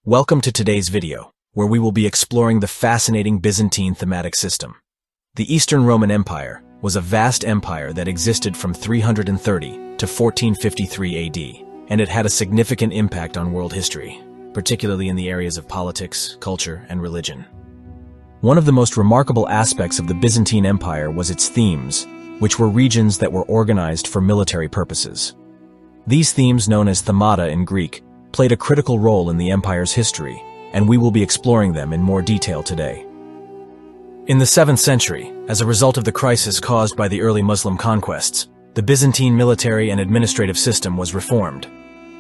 Welcome to today's video, where we will be exploring the fascinating Byzantine Thematic System. The Eastern Roman Empire was a vast empire that existed from 330 to 1453 AD, and it had a significant impact on world history, particularly in the areas of politics, culture, and religion. One of the most remarkable aspects of the Byzantine Empire was its themes, which were regions that were organized for military purposes. These themes, known as themata in Greek, played a critical role in the empire's history, and we will be exploring them in more detail today. In the 7th century, as a result of the crisis caused by the early Muslim conquests, the Byzantine military and administrative system was reformed.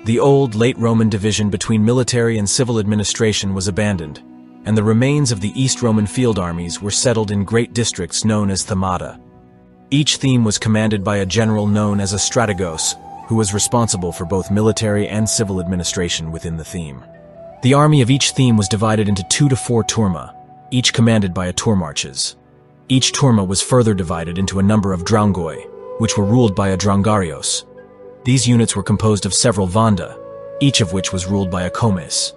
The old, late Roman division between military and civil administration was abandoned, and the remains of the East Roman field armies were settled in great districts known as themata. Each theme was commanded by a general known as a strategos, who was responsible for both military and civil administration within the theme. The army of each theme was divided into 2 to 4 turma, each commanded by a tourmarches. Each turma was further divided into a number of drangoi, which were ruled by a drangarios. These units were composed of several vanda, each of which was ruled by a komes.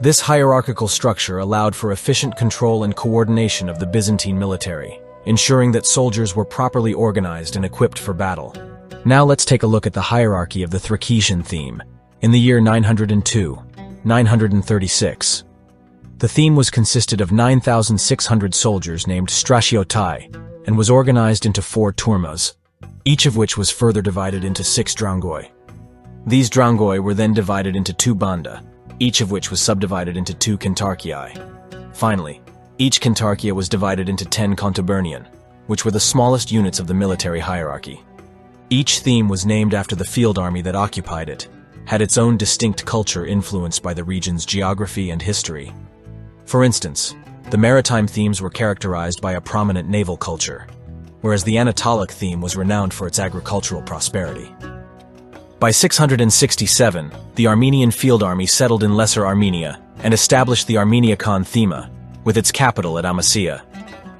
This hierarchical structure allowed for efficient control and coordination of the Byzantine military, ensuring that soldiers were properly organized and equipped for battle. Now let's take a look at the hierarchy of the Thracian theme. In the year 902-936, the theme was consisted of 9,600 soldiers named stratiotai and was organized into 4 turmas, each of which was further divided into 6 drangoi. These drangoi were then divided into 2 banda, each of which was subdivided into 2 kentarchiae. Finally, each kentarchia was divided into 10 contubernion, which were the smallest units of the military hierarchy. Each theme was named after the field army that occupied it, had its own distinct culture influenced by the region's geography and history. For instance, the maritime themes were characterized by a prominent naval culture, whereas the Anatolic theme was renowned for its agricultural prosperity. By 667, the Armenian field army settled in Lesser Armenia and established the Armeniakon Thema, with its capital at Amasya.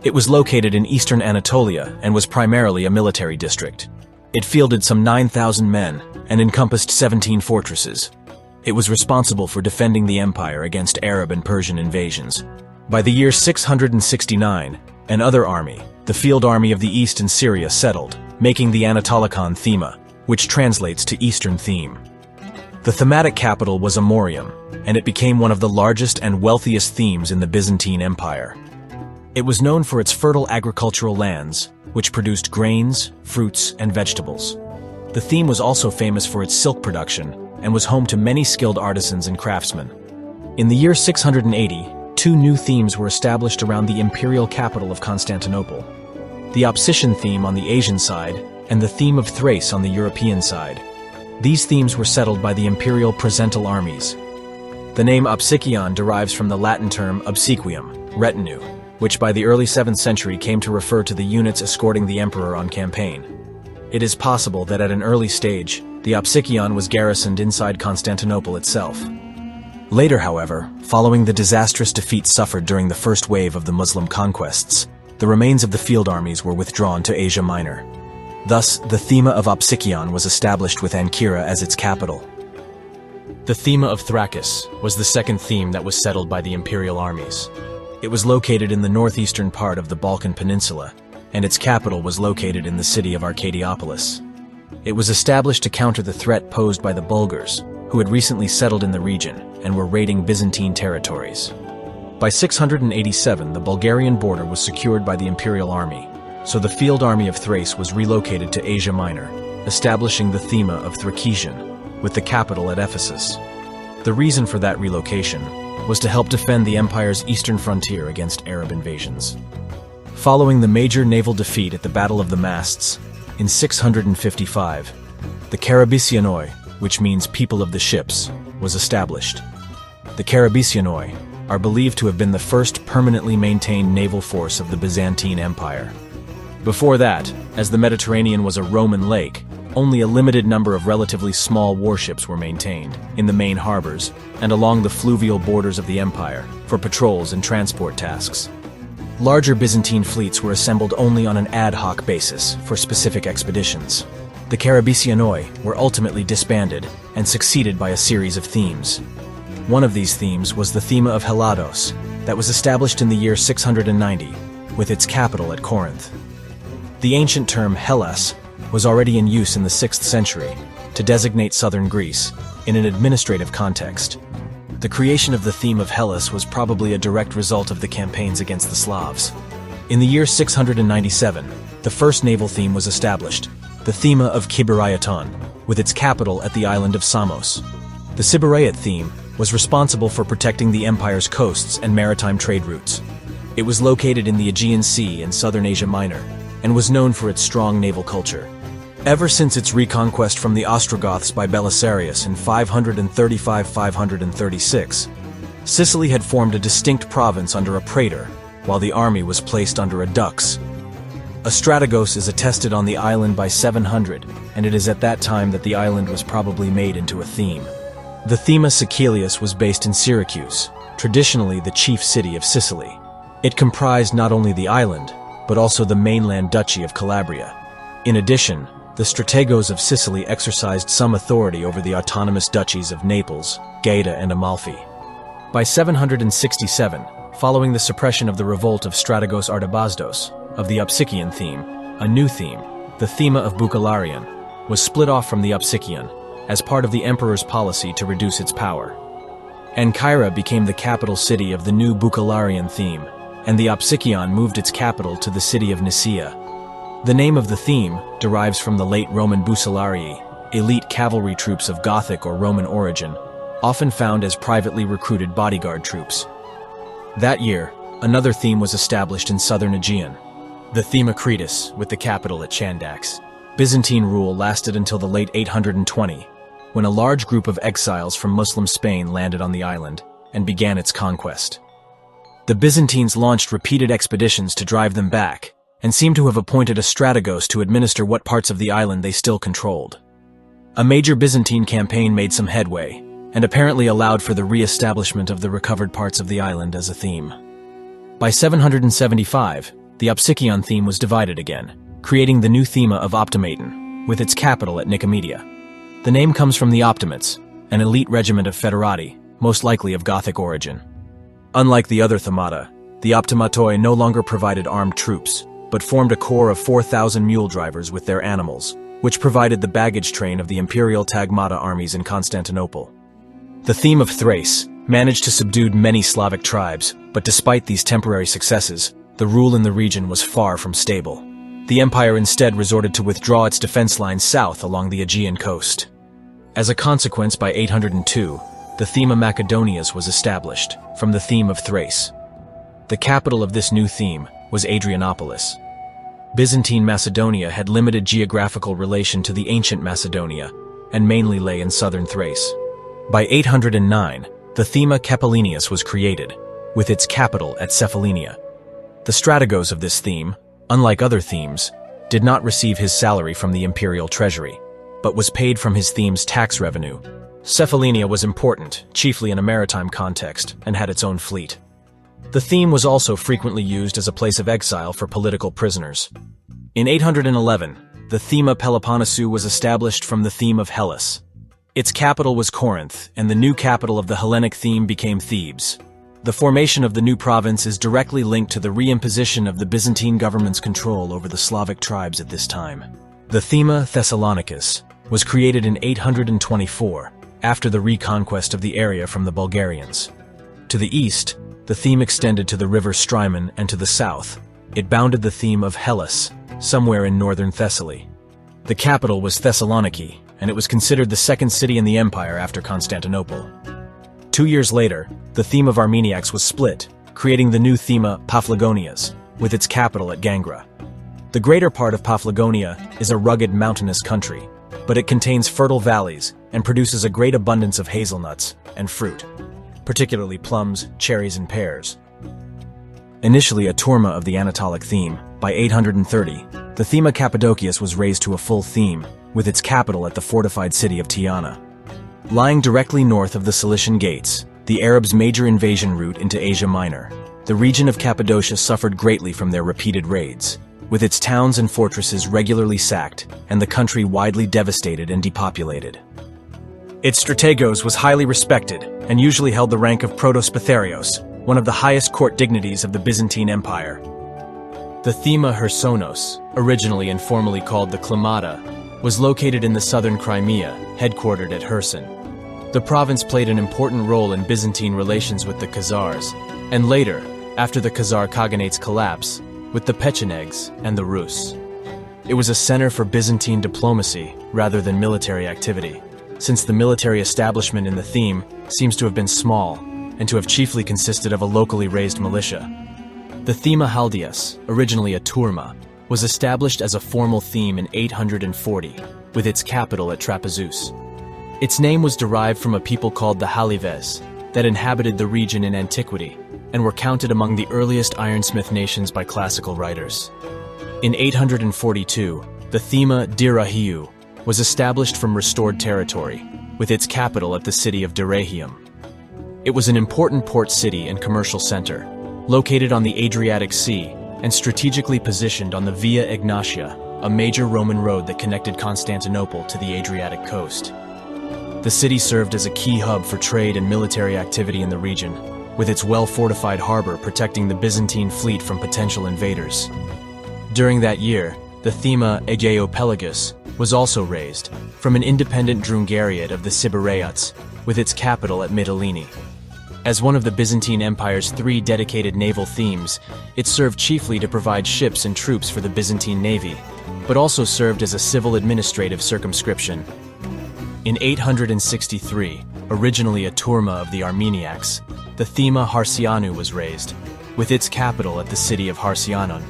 It was located in eastern Anatolia and was primarily a military district. It fielded some 9,000 men and encompassed 17 fortresses. It was responsible for defending the empire against Arab and Persian invasions. By the year 669, an other army, the Field Army of the East in Syria, settled, making the Anatolikon Thema, which translates to Eastern Theme. The thematic capital was Amorium, and it became one of the largest and wealthiest themes in the Byzantine Empire. It was known for its fertile agricultural lands, which produced grains, fruits, and vegetables. The theme was also famous for its silk production and was home to many skilled artisans and craftsmen. In the year 680, 2 new themes were established around the imperial capital of Constantinople: the Opsician theme on the Asian side and the theme of Thrace on the European side. These themes were settled by the imperial presental armies. The name Opsicion derives from the Latin term obsequium, retinue, which by the early 7th century came to refer to the units escorting the emperor on campaign. It is possible that at an early stage, the Opsicion was garrisoned inside Constantinople itself. Later, however, following the disastrous defeat suffered during the first wave of the Muslim conquests, the remains of the field armies were withdrawn to Asia Minor. Thus, the Thema of Opsicion was established with Ancyra as its capital. The Thema of Thracis was the second theme that was settled by the imperial armies. It was located in the northeastern part of the Balkan Peninsula, and its capital was located in the city of Arcadiopolis. It was established to counter the threat posed by the Bulgars, who had recently settled in the region and were raiding Byzantine territories. By 687, the Bulgarian border was secured by the imperial army, so the field army of Thrace was relocated to Asia Minor, establishing the Thema of Thracian, with the capital at Ephesus. The reason for that relocation was to help defend the empire's eastern frontier against Arab invasions. Following the major naval defeat at the Battle of the Masts in 655, the Karabisianoi, which means people of the ships, was established. The Karabisianoi are believed to have been the first permanently maintained naval force of the Byzantine Empire. Before that, as the Mediterranean was a Roman lake, only a limited number of relatively small warships were maintained in the main harbors and along the fluvial borders of the empire for patrols and transport tasks. Larger Byzantine fleets were assembled only on an ad hoc basis for specific expeditions. The Karabisianoi were ultimately disbanded and succeeded by a series of themes. One of these themes was the Thema of Helados, that was established in the year 690, with its capital at Corinth. The ancient term Hellas was already in use in the 6th century to designate southern Greece in an administrative context. The creation of the theme of Hellas was probably a direct result of the campaigns against the Slavs. In the year 697, the first naval theme was established, the Thema of Kiberaieton, with its capital at the island of Samos. The Sybaryot theme was responsible for protecting the empire's coasts and maritime trade routes. It was located in the Aegean Sea in southern Asia Minor, and was known for its strong naval culture. Ever since its reconquest from the Ostrogoths by Belisarius in 535–536, Sicily had formed a distinct province under a praetor, while the army was placed under a dux. A strategos is attested on the island by 700, and it is at that time that the island was probably made into a theme. The Thema Sicilius was based in Syracuse, traditionally the chief city of Sicily. It comprised not only the island, but also the mainland duchy of Calabria. In addition, the strategos of Sicily exercised some authority over the autonomous duchies of Naples, Gaeta, and Amalfi. By 767, following the suppression of the revolt of Strategos Artabazdos, of the Upsikian theme, a new theme, the Thema of Boukalarion, was split off from the Upsikian, as part of the emperor's policy to reduce its power. Ancyra became the capital city of the new Boukalarian theme, and the Opsikion moved its capital to the city of Nicaea. The name of the theme derives from the late Roman Bucellarii, elite cavalry troops of Gothic or Roman origin, often found as privately recruited bodyguard troops. That year, another theme was established in southern Aegean, the Thema Cretus, with the capital at Chandax. Byzantine rule lasted until the late 820, when a large group of exiles from Muslim Spain landed on the island and began its conquest. The Byzantines launched repeated expeditions to drive them back, and seem to have appointed a strategos to administer what parts of the island they still controlled. A major Byzantine campaign made some headway, and apparently allowed for the re-establishment of the recovered parts of the island as a theme. By 775, the Opsikion theme was divided again, creating the new Thema of Optimaton, with its capital at Nicomedia. The name comes from the Optimates, an elite regiment of foederati, most likely of Gothic origin. Unlike the other themata, the Optimatoi no longer provided armed troops, but formed a corps of 4,000 mule drivers with their animals, which provided the baggage train of the imperial Tagmata armies in Constantinople. The theme of Thrace managed to subdue many Slavic tribes, but despite these temporary successes, the rule in the region was far from stable. The empire instead resorted to withdraw its defense lines south along the Aegean coast. As a consequence, by 802, the Thema Macedonias was established, from the theme of Thrace. The capital of this new theme was Adrianopolis. Byzantine Macedonia had limited geographical relation to the ancient Macedonia, and mainly lay in southern Thrace. By 809, the Thema Capellinius was created, with its capital at Cephallenia. The strategos of this theme, unlike other themes, did not receive his salary from the imperial treasury, but was paid from his theme's tax revenue. Cephallenia was important, chiefly in a maritime context, and had its own fleet. The theme was also frequently used as a place of exile for political prisoners. In 811, the Thema Peloponnesu was established from the theme of Hellas. Its capital was Corinth, and the new capital of the Hellenic theme became Thebes. The formation of the new province is directly linked to the reimposition of the Byzantine government's control over the Slavic tribes at this time. The Thema Thessalonicus was created in 824, after the reconquest of the area from the Bulgarians. To the east, the theme extended to the river Strymon, and to the south, it bounded the theme of Hellas, somewhere in northern Thessaly. The capital was Thessaloniki, and it was considered the second city in the empire after Constantinople. 2 years later, the theme of Armeniacs was split, creating the new Thema Paphlagonias, with its capital at Gangra. The greater part of Paphlagonia is a rugged mountainous country, but it contains fertile valleys and produces a great abundance of hazelnuts and fruit, particularly plums, cherries, and pears. Initially a turma of the Anatolic theme, by 830, the Thema Cappadocius was raised to a full theme, with its capital at the fortified city of Tyana. Lying directly north of the Cilician Gates, the Arabs' major invasion route into Asia Minor, the region of Cappadocia suffered greatly from their repeated raids, with its towns and fortresses regularly sacked and the country widely devastated and depopulated. Its strategos was highly respected, and usually held the rank of protospitherios, one of the highest court dignities of the Byzantine Empire. The Thema Chersonos, originally and formally called the Climata, was located in the southern Crimea, headquartered at Kherson. The province played an important role in Byzantine relations with the Khazars, and later, after the Khazar Khaganate's collapse, with the Pechenegs and the Rus. It was a center for Byzantine diplomacy rather than military activity, since the military establishment in the theme seems to have been small and to have chiefly consisted of a locally raised militia. The Thema Haldias, originally a turma, was established as a formal theme in 840, with its capital at Trapezus. Its name was derived from a people called the Halives that inhabited the region in antiquity and were counted among the earliest ironsmith nations by classical writers. In 842, the Thema Dirahiu was established from restored territory, with its capital at the city of Dyrrhachium. It was an important port city and commercial center, located on the Adriatic Sea and strategically positioned on the Via Egnatia, a major Roman road that connected Constantinople to the Adriatic coast. The city served as a key hub for trade and military activity in the region, with its well-fortified harbor protecting the Byzantine fleet from potential invaders. During that year, the Thema Aegeopelagus was also raised from an independent Drungariate of the Sibiraites, with its capital at Mytilene. As one of the Byzantine Empire's 3 dedicated naval themes, it served chiefly to provide ships and troops for the Byzantine navy, but also served as a civil administrative circumscription. In 863, originally a turma of the Armeniacs, the Thema Harsianu was raised, with its capital at the city of Harsianon.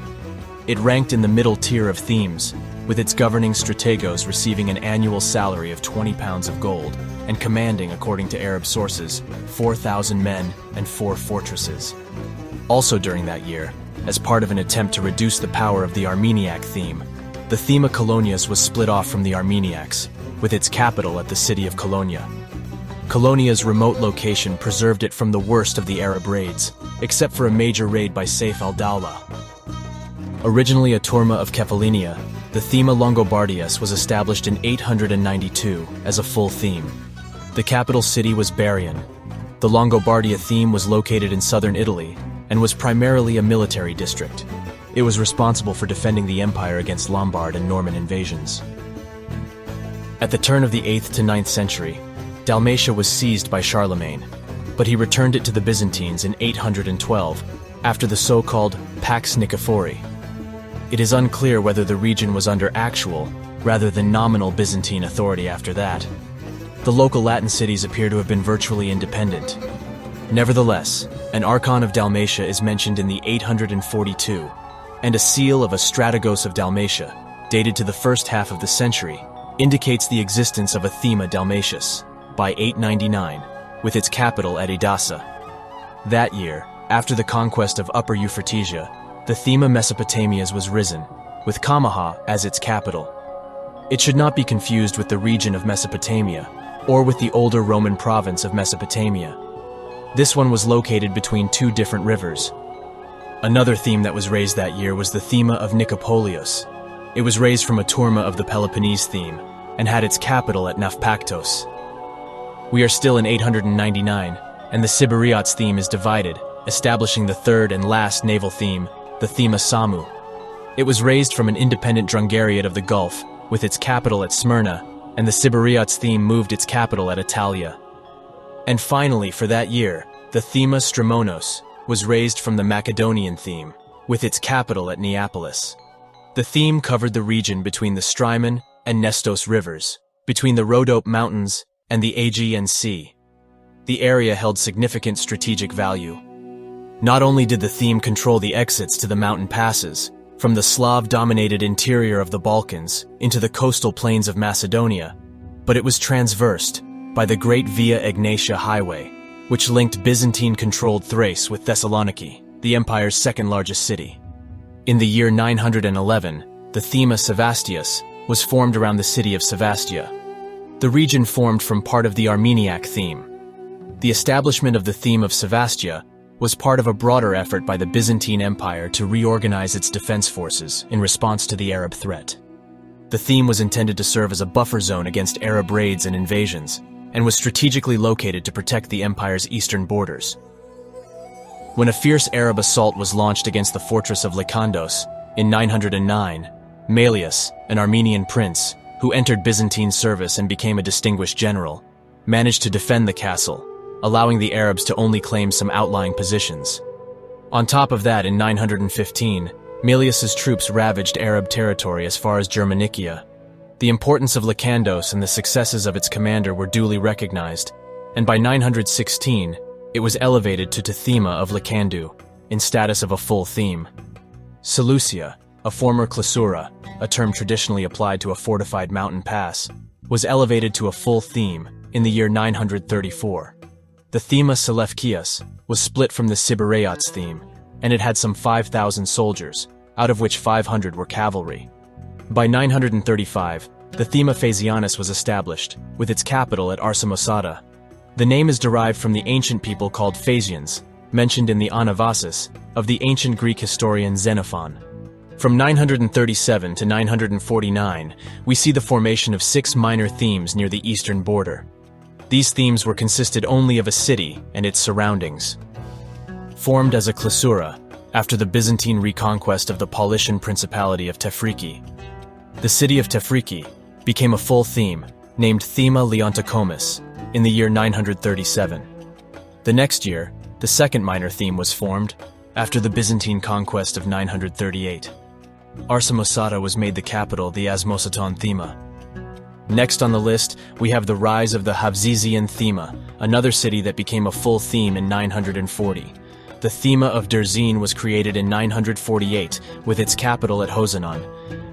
It ranked in the middle tier of themes, with its governing strategos receiving an annual salary of 20 pounds of gold and commanding, according to Arab sources, 4,000 men and 4 fortresses. Also during that year, as part of an attempt to reduce the power of the Armeniac theme, the Thema Colonias was split off from the Armeniacs, with its capital at the city of Colonia. Colonia's remote location preserved it from the worst of the Arab raids, except for a major raid by Saif al-Dawla. Originally a turma of Cephallenia, the Thema Longobardias was established in 892 as a full theme. The capital city was Barian. The Longobardia theme was located in southern Italy and was primarily a military district. It was responsible for defending the empire against Lombard and Norman invasions. At the turn of the 8th to 9th century, Dalmatia was seized by Charlemagne, but he returned it to the Byzantines in 812 after the so-called Pax Nicephori. It is unclear whether the region was under actual rather than nominal Byzantine authority after that. The local Latin cities appear to have been virtually independent. Nevertheless, an archon of Dalmatia is mentioned in the 842, and a seal of a strategos of Dalmatia, dated to the first half of the century, indicates the existence of a Thema Dalmatius, by 899, with its capital at Edessa. That year, after the conquest of Upper Euphratesia, the Thema Mesopotamias was risen, with Kamaha as its capital. It should not be confused with the region of Mesopotamia, or with the older Roman province of Mesopotamia. This one was located between 2 different rivers. Another theme that was raised that year was the Thema of Nicopolios. It was raised from a turma of the Peloponnese theme, and had its capital at Naupactos. We are still in 899, and the Sibiriots theme is divided, establishing the third and last naval theme, the Thema Samu. It was raised from an independent Drungariate of the Gulf, with its capital at Smyrna, and the Sibiriots theme moved its capital at Italia. And finally, for that year, the Thema Strimonos was raised from the Macedonian theme, with its capital at Neapolis. The theme covered the region between the Strymon and Nestos rivers, between the Rhodope Mountains and the Aegean Sea. The area held significant strategic value. Not only did the theme control the exits to the mountain passes, from the Slav-dominated interior of the Balkans into the coastal plains of Macedonia, but it was transversed by the Great Via Egnatia Highway, which linked Byzantine-controlled Thrace with Thessaloniki, the empire's second-largest city. In the year 911, the Thema Sevastius was formed around the city of Sevastia. The region formed from part of the Armeniac theme. The establishment of the theme of Sevastia was part of a broader effort by the Byzantine Empire to reorganize its defense forces in response to the Arab threat. The theme was intended to serve as a buffer zone against Arab raids and invasions, and was strategically located to protect the empire's eastern borders. When a fierce Arab assault was launched against the fortress of Lykandos in 909, Malleus, an Armenian prince, who entered Byzantine service and became a distinguished general, managed to defend the castle, allowing the Arabs to only claim some outlying positions. On top of that, in 915, Malleus's troops ravaged Arab territory as far as Germanicia. The importance of Lykandos and the successes of its commander were duly recognized, and by 916, it was elevated to Thema of Lykandu, in status of a full theme. Seleucia, a former Clausura, a term traditionally applied to a fortified mountain pass, was elevated to a full theme in the year 934. The Thema Seleucias was split from the Sibirayats theme, and it had some 5,000 soldiers, out of which 500 were cavalry. By 935, the Thema Phasianus was established, with its capital at Arsamosata. The name is derived from the ancient people called Phasians, mentioned in the Anavasis of the ancient Greek historian Xenophon. From 937 to 949, we see the formation of 6 minor themes near the eastern border. These themes were consisted only of a city and its surroundings. Formed as a Clausura, after the Byzantine reconquest of the Paulician Principality of Tefriki, the city of Tefriki became a full theme, named Thema Leontocomus, in the year 937. The next year, the second minor theme was formed, after the Byzantine conquest of 938. Arsamosata was made the capital, the Asmosaton Thema. Next on the list, we have the rise of the Havzizian Thema, another city that became a full theme in 940. The Thema of Derzine was created in 948, with its capital at Hosanon,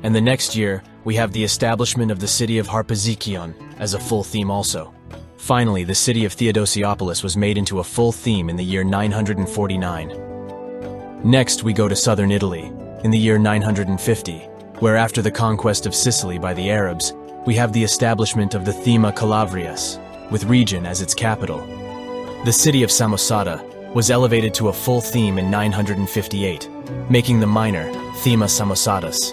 and the next year, we have the establishment of the city of Harpazikion as a full theme also. Finally, the city of Theodosiopolis was made into a full theme in the year 949. Next, we go to southern Italy, in the year 950, where after the conquest of Sicily by the Arabs, we have the establishment of the Thema Calabrias, with Region as its capital. The city of Samosata was elevated to a full theme in 958, making the minor Thema Samosatus.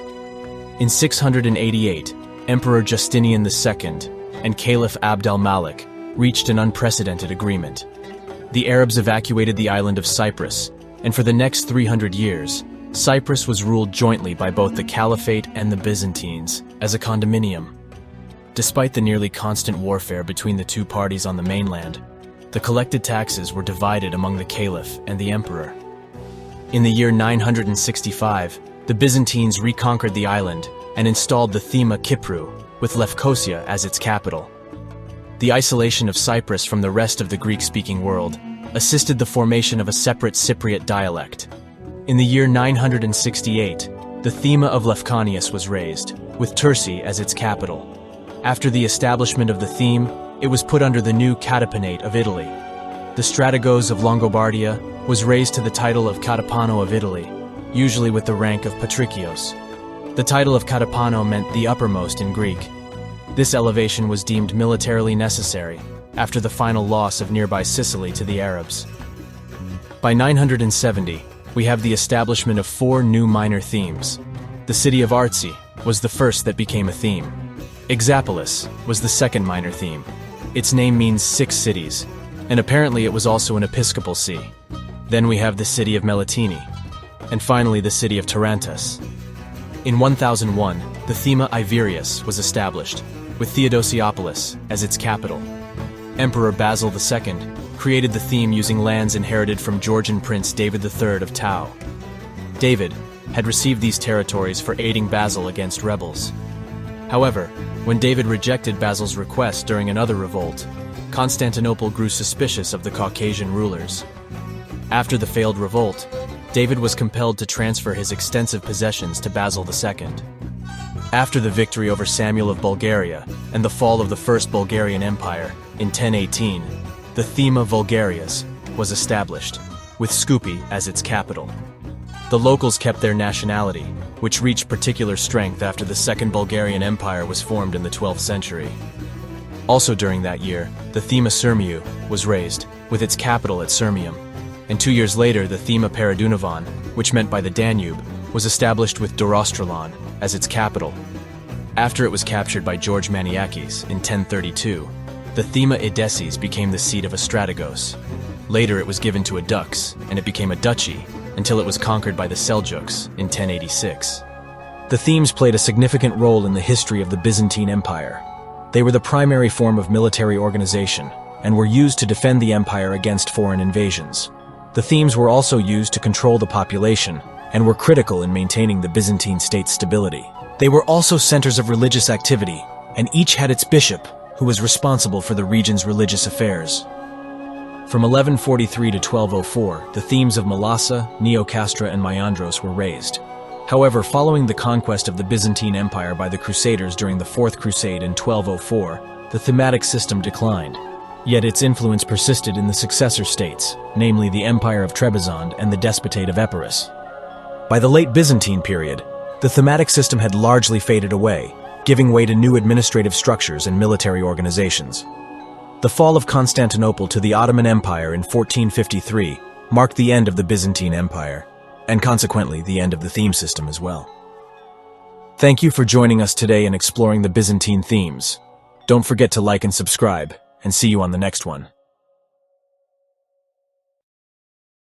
In 688, Emperor Justinian II and Caliph Abd al-Malik reached an unprecedented agreement. The Arabs evacuated the island of Cyprus, and for the next 300 years, Cyprus was ruled jointly by both the Caliphate and the Byzantines as a condominium. Despite the nearly constant warfare between the two parties on the mainland, the collected taxes were divided among the Caliph and the Emperor. In the year 965, the Byzantines reconquered the island and installed the Thema Kipru, with Lefkosia as its capital. The isolation of Cyprus from the rest of the Greek-speaking world assisted the formation of a separate Cypriot dialect. In the year 968, the Thema of Lefkanius was raised, with Tursi as its capital. After the establishment of the theme, it was put under the new Catapanate of Italy. The Strategos of Longobardia was raised to the title of Catapano of Italy, usually with the rank of Patricios. The title of Catapano meant the uppermost in Greek. This elevation was deemed militarily necessary after the final loss of nearby Sicily to the Arabs. By 970, we have the establishment of 4 new minor themes. The city of Artsy was the first that became a theme. Exapolis was the second minor theme. Its name means 6 cities, and apparently it was also an episcopal see. Then we have the city of Melitene, and finally the city of Tarantus. In 1001, the Thema Iverius was established, with Theodosiopolis as its capital. Emperor Basil II created the theme using lands inherited from Georgian Prince David III of Tau. David had received these territories for aiding Basil against rebels. However, when David rejected Basil's request during another revolt, Constantinople grew suspicious of the Caucasian rulers. After the failed revolt, David was compelled to transfer his extensive possessions to Basil II. After the victory over Samuel of Bulgaria and the fall of the First Bulgarian Empire in 1018, the Thema Vulgarius was established, with Skopje as its capital. The locals kept their nationality, which reached particular strength after the Second Bulgarian Empire was formed in the 12th century. Also during that year, the Thema Sirmiu was raised, with its capital at Sirmium, and 2 years later the Thema Paradunavan, which meant by the Danube, was established with Dorostrelon as its capital. After it was captured by George Maniakes in 1032, The Thema Edesses became the seat of a strategos. Later it was given to a dux, and it became a duchy, until it was conquered by the Seljuks in 1086. The themes played a significant role in the history of the Byzantine Empire. They were the primary form of military organization, and were used to defend the empire against foreign invasions. The themes were also used to control the population, and were critical in maintaining the Byzantine state's stability. They were also centers of religious activity, and each had its bishop, who was responsible for the region's religious affairs. From 1143 to 1204, the themes of Mylassa, Neocastra, and Myandros were raised. However, following the conquest of the Byzantine Empire by the Crusaders during the Fourth Crusade in 1204, the thematic system declined. Yet its influence persisted in the successor states, namely the Empire of Trebizond and the Despotate of Epirus. By the late Byzantine period, the thematic system had largely faded away, giving way to new administrative structures and military organizations. The fall of Constantinople to the Ottoman Empire in 1453 marked the end of the Byzantine Empire, and consequently the end of the theme system as well. Thank you for joining us today in exploring the Byzantine themes. Don't forget to like and subscribe, and see you on the next one.